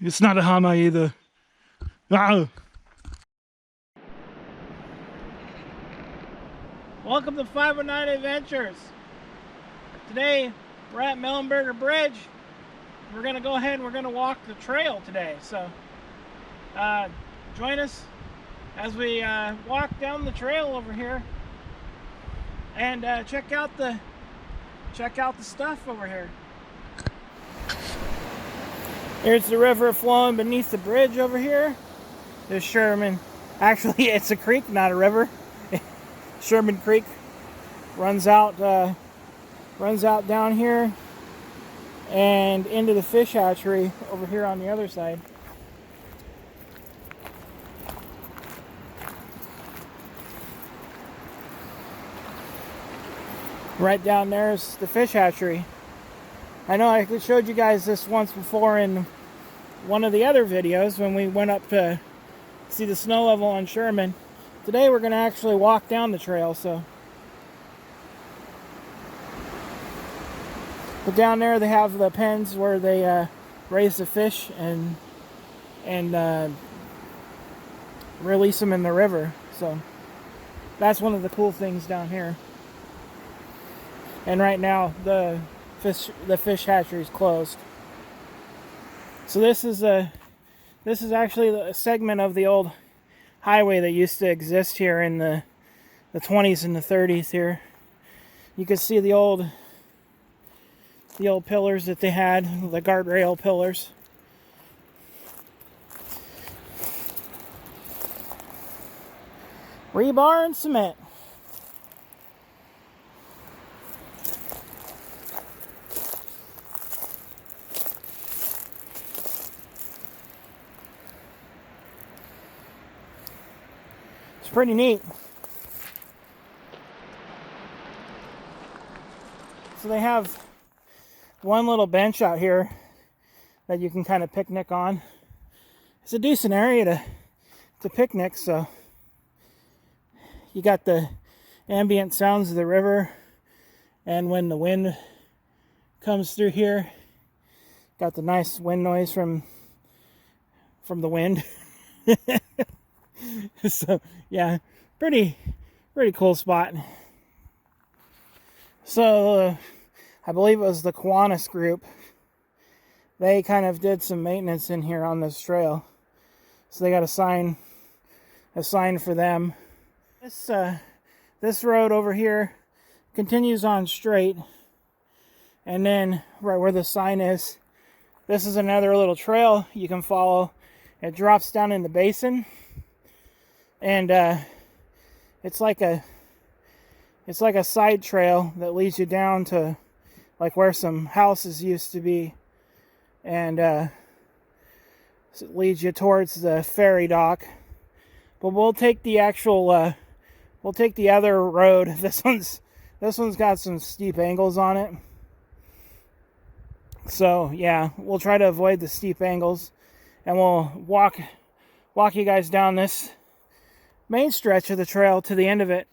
It's not a Hama either. Ah. Welcome to 509 Adventures. Today we're at Mellenberger Bridge. We're gonna go ahead and we're gonna walk the trail today. So join us as we walk down the trail over here and check out the stuff over here. Here's the river flowing beneath the bridge over here. There's Sherman. Actually, it's a creek, not a river. Sherman Creek runs out down here and into the fish hatchery over here on the other side. Right down there is the fish hatchery. I know I showed you guys this once before in one of the other videos when we went up to see the snow level on Sherman. Today we're going to actually walk down the trail, so. But down there they have the pens where they raise the fish and release them in the river. So that's one of the cool things down here. And right now the fish hatchery is closed. So this is actually a segment of the old highway that used to exist here in the 20s and the 30s here. You can see the old pillars that they had, the guardrail pillars. Rebar and cement. It's pretty neat. So they have one little bench out here that you can kind of picnic on. It's a decent area to picnic, so you got the ambient sounds of the river, and when the wind comes through here, got the nice wind noise from the wind. So yeah, pretty cool spot. So I believe it was the Kiwanis group. They kind of did some maintenance in here on this trail, so they got a sign for them. This road over here continues on straight, and then right where the sign is, this is another little trail you can follow. It drops down in the basin, and it's like a side trail that leads you down to like where some houses used to be, and it leads you towards the ferry dock. But we'll take the actual we'll take the other road. This one's got some steep angles on it, so yeah, we'll try to avoid the steep angles, and we'll walk you guys down this main stretch of the trail to the end of it.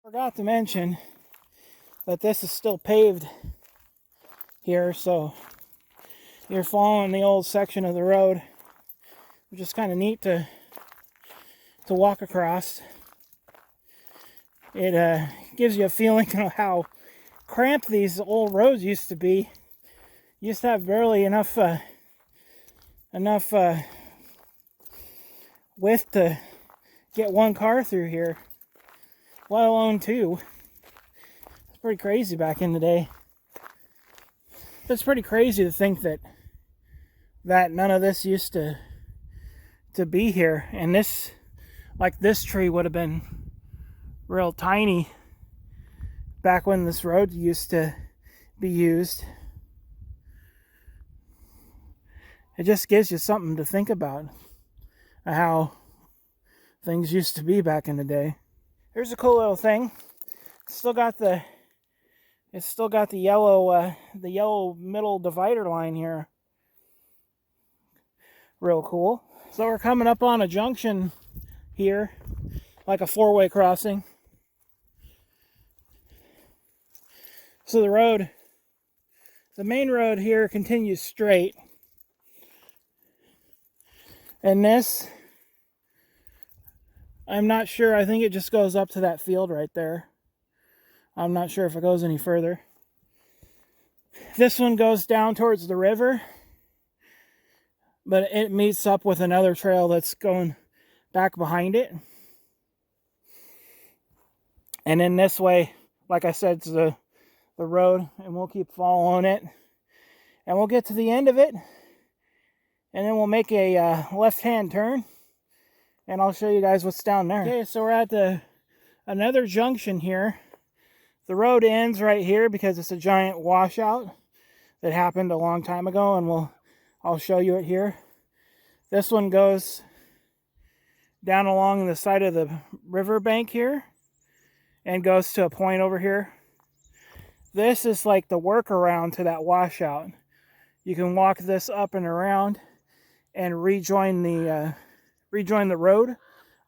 Forgot to mention that this is still paved here, so you're following the old section of the road, which is kind of neat to walk across. It gives you a feeling of how cramped these old roads used to be. You used to have barely enough width to get one car through here, let alone two. It's pretty crazy back in the day. It's pretty crazy to think that none of this used to be here, and this tree would have been real tiny back when this road used to be used. It just gives you something to think about, how things used to be back in the day. Here's a cool little thing. It's still got the yellow middle divider line here. Real cool. So we're coming up on a junction here, like a four-way crossing. So the main road here continues straight. And this, I'm not sure, I think it just goes up to that field right there. I'm not sure if it goes any further. This one goes down towards the river, but it meets up with another trail that's going back behind it. And then this way, like I said, it's the road, and we'll keep following it. And we'll get to the end of it, and then we'll make a left-hand turn, and I'll show you guys what's down there. Okay, so we're at another junction here. The road ends right here because it's a giant washout that happened a long time ago, and I'll show you it here. This one goes down along the side of the riverbank here and goes to a point over here. This is like the workaround to that washout. You can walk this up and around and rejoin the road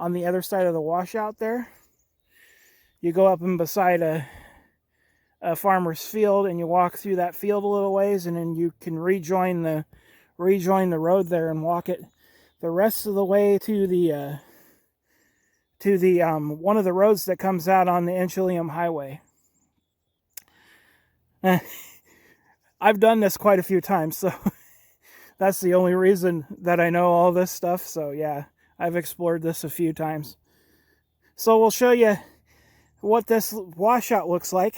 on the other side of the washout there. You go up and beside a farmer's field, and you walk through that field a little ways, and then you can rejoin the road there and walk it the rest of the way to the one of the roads that comes out on the Inchelium Highway. I've done this quite a few times, so that's the only reason that I know all this stuff. So yeah, I've explored this a few times. So we'll show you what this washout looks like.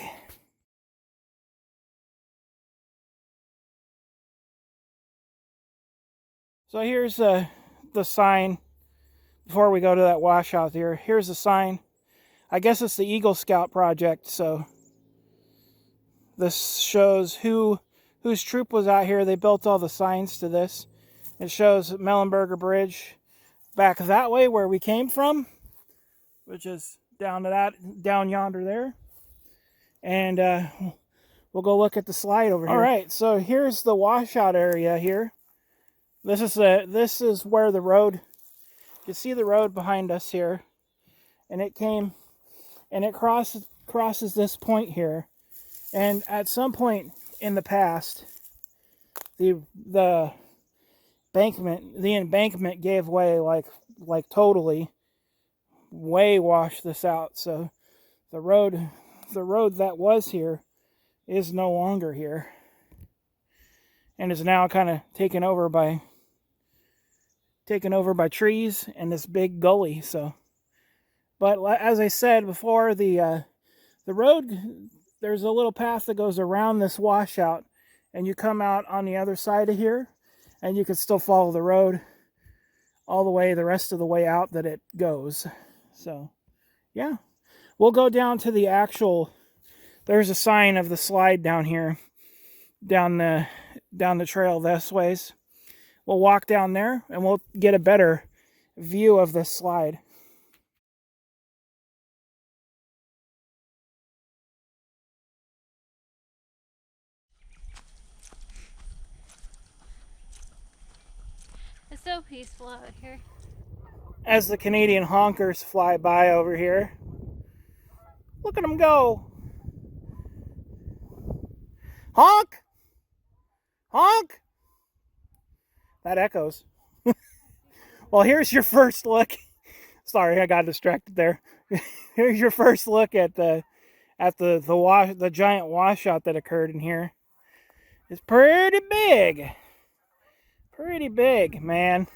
So here's the sign before we go to that washout here. Here's the sign. I guess it's the Eagle Scout project, so this shows whose troop was out here. They built all the signs to this. It shows Mellenberger Bridge back that way where we came from, which is down yonder there. And we'll go look at the slide over here. All right, so here's the washout area here. This is where the road, you can see the road behind us here, and it crosses this point here. And at some point in the past, the embankment gave way, like totally, way washed this out. So the road that was here is no longer here, and is now kind of taken over by trees and this big gully. So, but as I said before, the road, there's a little path that goes around this washout, and you come out on the other side of here, and you can still follow the road all the rest of the way out that it goes. So, yeah, we'll go down to the actual, there's a sign of the slide down here, down the trail this ways. We'll walk down there, and we'll get a better view of the slide. It's so peaceful out here. As the Canadian honkers fly by over here. Look at them go. Honk! Honk! That echoes. Well, here's your first look. Sorry, I got distracted there. Here's your first look at the giant washout that occurred in here. It's pretty big. Pretty big, man.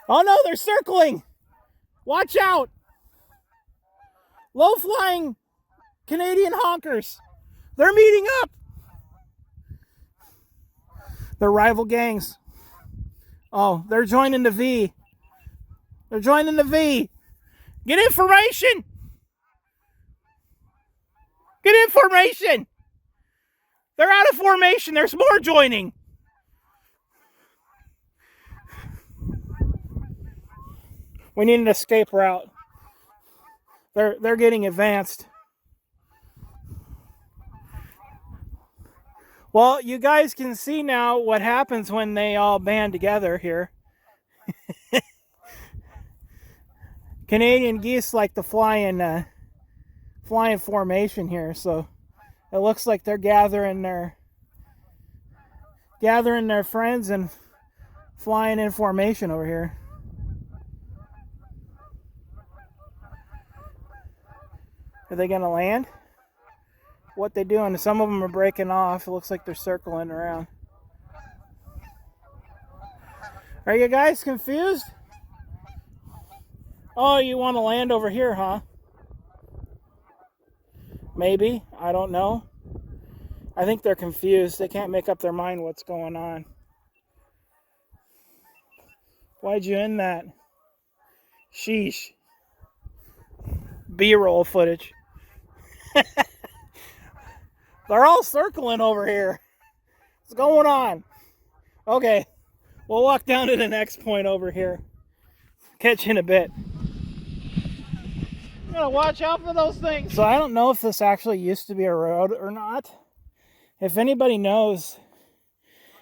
Oh no, they're circling! Watch out! Low-flying Canadian honkers. They're meeting up. They're rival gangs. Oh, they're joining the V. They're joining the V. Get in formation! Get in formation! They're out of formation. There's more joining. We need an escape route. They're getting advanced. Well, you guys can see now what happens when they all band together here. Canadian geese like to fly in formation here, so it looks like they're gathering their friends and flying in formation over here. Are they gonna land? What they doing? Some of them are breaking off. It looks like they're circling around. Are you guys confused? Oh, you want to land over here, huh? Maybe. I don't know. I think they're confused. They can't make up their mind what's going on. Why'd you end that? Sheesh. B-roll footage. They're all circling over here. What's going on? Okay. We'll walk down to the next point over here. Catch you in a bit. You gotta watch out for those things. So I don't know if this actually used to be a road or not. If anybody knows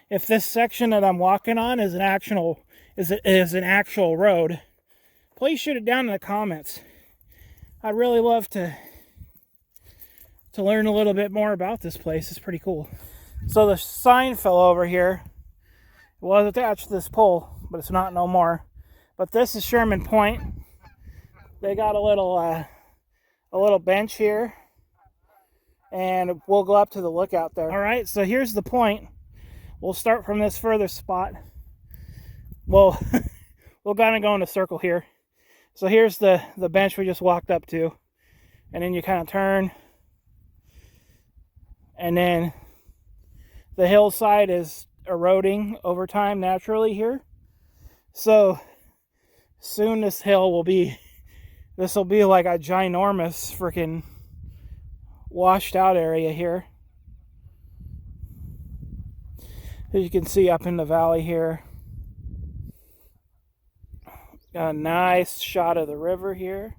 if this section that I'm walking on is an actual road, please shoot it down in the comments. I'd really love to learn a little bit more about this place. It's pretty cool. So the sign fell over here. It was attached to this pole, but it's not no more. But this is Sherman Point. They got a little bench here, and we'll go up to the lookout there. All right, so here's the point. We'll start from this further spot. We'll kind of go in a circle here. So here's the bench we just walked up to, and then you kind of turn, and then the hillside is eroding over time naturally here. So soon this hill will be like a ginormous freaking washed out area here. As you can see up in the valley here. Got a nice shot of the river here.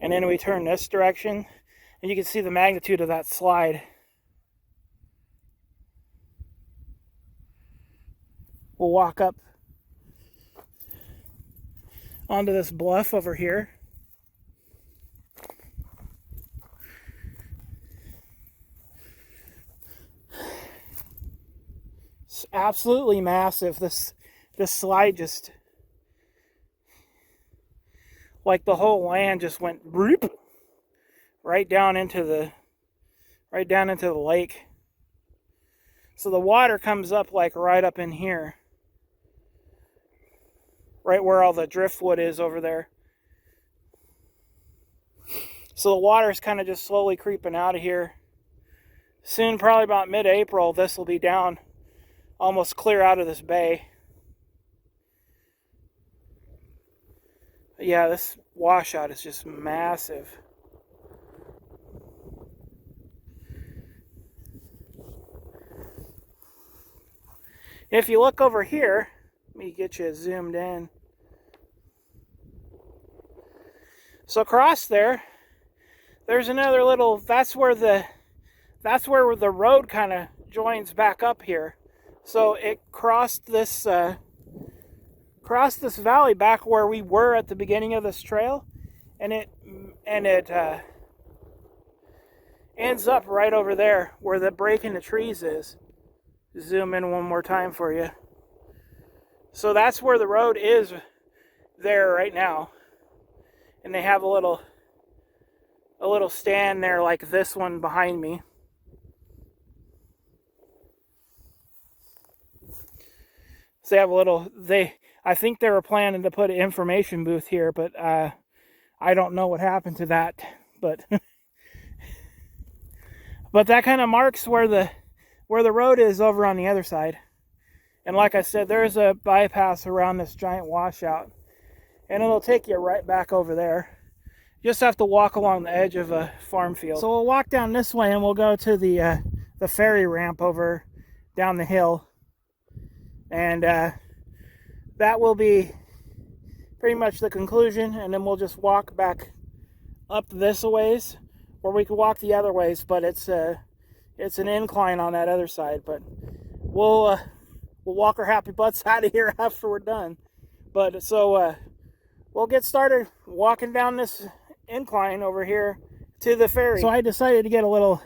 And then we turn this direction, and you can see the magnitude of that slide. We'll walk up onto this bluff over here. It's absolutely massive. This slide just, like the whole land just went right down into the lake. So the water comes up like right up in here. Right where all the driftwood is over there. So the water's kind of just slowly creeping out of here. Soon, probably about mid-April, this will be down almost clear out of this bay. But yeah, this washout is just massive. If you look over here, let me get you zoomed in. So across there's another little, that's where the road kind of joins back up here. So it crossed this valley back where we were at the beginning of this trail, and it ends up right over there where the break in the trees is. Zoom in one more time for you. So that's where the road is there right now. And they have a little stand there like this one behind me. So they have I think they were planning to put an information booth here, but I don't know what happened to that. But that kind of marks where the road is over on the other side. And like I said, there's a bypass around this giant washout, and it'll take you right back over there. You just have to walk along the edge of a farm field. So we'll walk down this way, and we'll go to the ferry ramp over down the hill. And that will be pretty much the conclusion, and then we'll just walk back up this a ways, or we could walk the other ways, but it's an incline on that other side. But we'll walk our happy butts out of here after we're done. But so we'll get started walking down this incline over here to the ferry. So I decided to get a little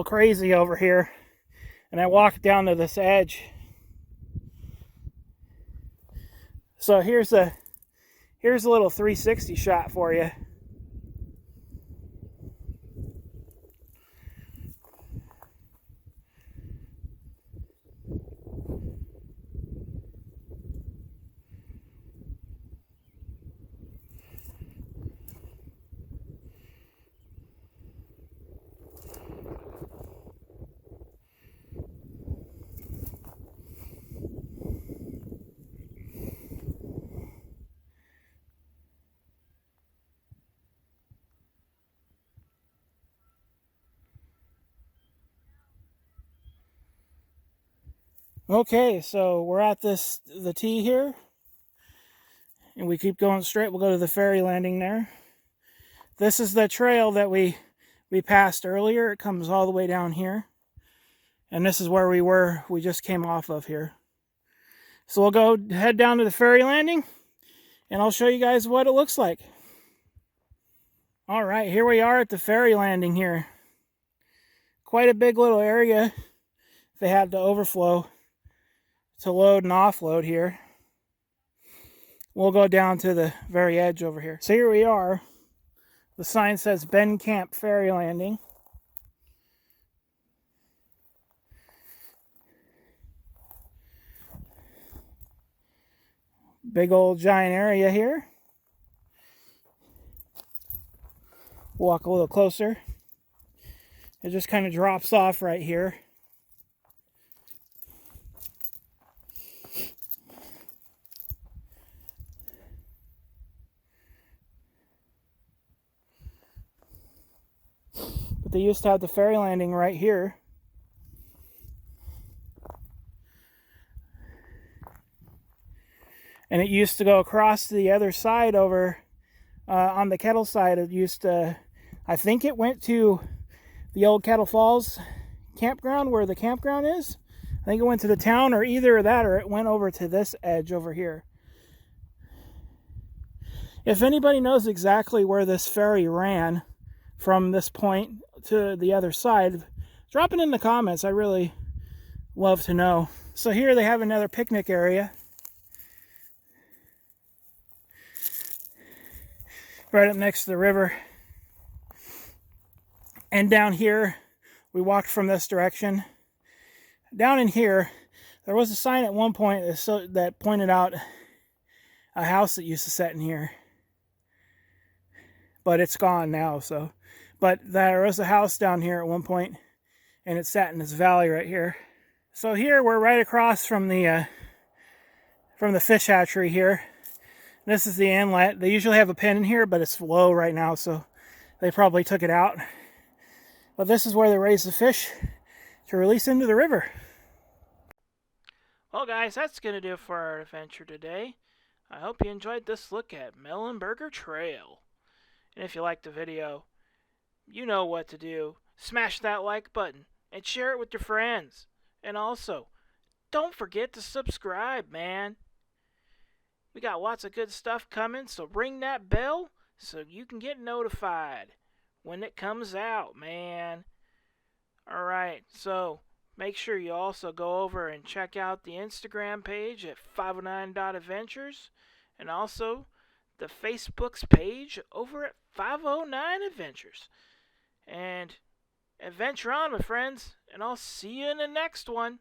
crazy over here, and I walked down to this edge. So here's a little 360 shot for you. Okay, so we're at the T here, and we keep going straight. We'll go to the ferry landing there. This is the trail that we passed earlier. It comes all the way down here, and this is where we just came off of here. So we'll head down to the ferry landing, and I'll show you guys what it looks like. All right, here we are at the ferry landing here. Quite a big little area. They had to overflow to load and offload here. We'll go down to the very edge over here. So here we are. The sign says Ben Camp Ferry Landing. Big old giant area here. Walk a little closer. It just kind of drops off right here. They used to have the ferry landing right here. And it used to go across to the other side over on the Kettle side. It used to, I think it went to the old Kettle Falls campground where the campground is. I think it went to the town, or either that or it went over to this edge over here. If anybody knows exactly where this ferry ran from this point to the other side, drop it in the comments. I really love to know. So here they have another picnic area right up next to the river. And down here, we walked from this direction. Down in here, there was a sign at one point that pointed out a house that used to sit in here. But it's gone now, so. But there was a house down here at one point, and it sat in this valley right here. So here we're right across from the fish hatchery here. This is the inlet. They usually have a pin in here, but it's low right now, so they probably took it out. But this is where they raise the fish to release into the river. Well, guys, that's going to do it for our adventure today. I hope you enjoyed this look at Mellenberger Trail. And if you liked the video, you know what to do. Smash that like button and share it with your friends. And also, don't forget to subscribe, man. We got lots of good stuff coming, so ring that bell so you can get notified when it comes out, man. Alright, so make sure you also go over and check out the Instagram page at 509.adventures, and also the Facebook's page over at 509 Adventures. And adventure on, my friends, and I'll see you in the next one.